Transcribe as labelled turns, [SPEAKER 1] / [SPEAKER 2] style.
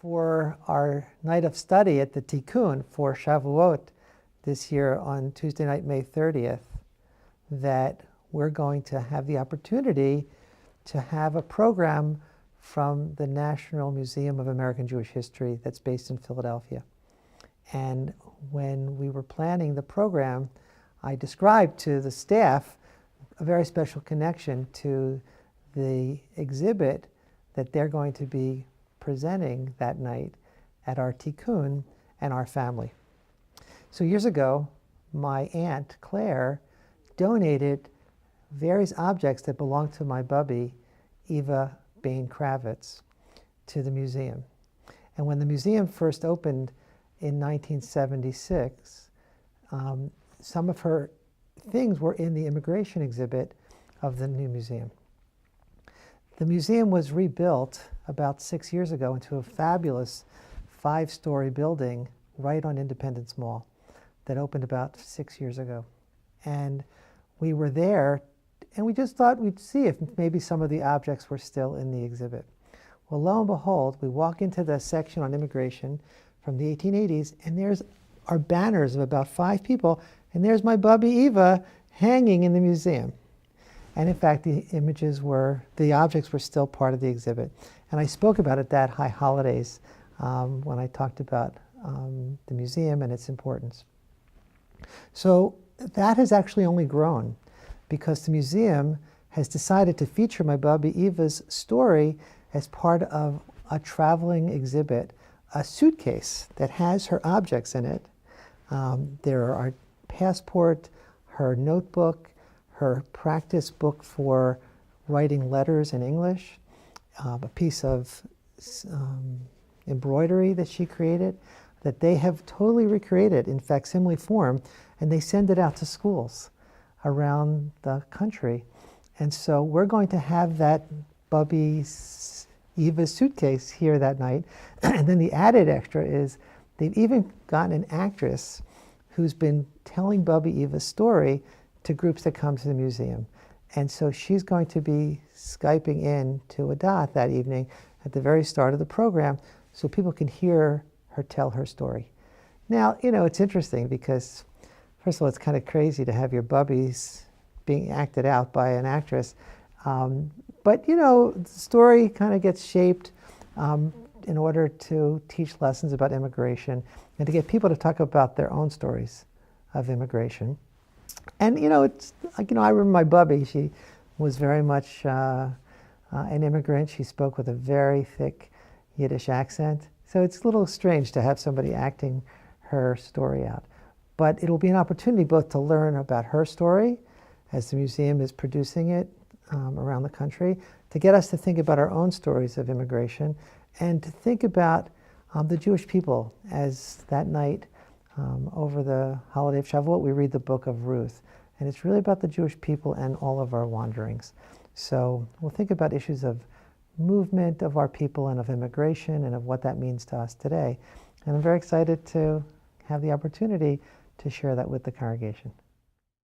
[SPEAKER 1] For our night of study at the Tikkun for Shavuot this year on Tuesday night, May 30th, that we're going to have the opportunity to have a program from the National Museum of American Jewish History that's based in Philadelphia. And when we were planning the program, I described to the staff a very special connection to the exhibit that they're going to be presenting that night at our Tikkun and our family. So years ago, my aunt Claire donated various objects that belonged to my Bubbie, Eva Bain Kravitz, to the museum. And when the museum first opened in 1976, some of her things were in the immigration exhibit of the new museum. The museum was rebuilt about 6 years ago into a fabulous 5-story building right on Independence Mall that opened about 6 years ago. And we were there, and we just thought we'd see if maybe some of the objects were still in the exhibit. Well, lo and behold, we walk into the section on immigration from the 1880s, and there's our banners of about 5 people, and there's my Bubbie Eva hanging in the museum. And in fact, the objects were still part of the exhibit. And I spoke about it that High Holidays when I talked about the museum and its importance. So that has actually only grown because the museum has decided to feature my Bubbie Eva's story as part of a traveling exhibit, a suitcase that has her objects in it. There are our passport, her notebook, her practice book for writing letters in English, a piece of embroidery that she created that they have totally recreated in facsimile form, and they send it out to schools around the country. And so we're going to have that Bubbie Eva's suitcase here that night. And then the added extra is they've even gotten an actress who's been telling Bubbie Eva's story to groups that come to the museum. And so she's going to be Skyping in to Adat that evening at the very start of the program so people can hear her tell her story. Now, it's interesting because, first of all, it's kind of crazy to have your Bubbies being acted out by an actress. But, the story kind of gets shaped in order to teach lessons about immigration and to get people to talk about their own stories of immigration. And, I remember my Bubbie, she was very much an immigrant. She spoke with a very thick Yiddish accent. So it's a little strange to have somebody acting her story out. But it'll be an opportunity both to learn about her story as the museum is producing it around the country, to get us to think about our own stories of immigration, and to think about the Jewish people as that night over the holiday of Shavuot, we read the book of Ruth. And it's really about the Jewish people and all of our wanderings. So we'll think about issues of movement of our people and of immigration and of what that means to us today. And I'm very excited to have the opportunity to share that with the congregation.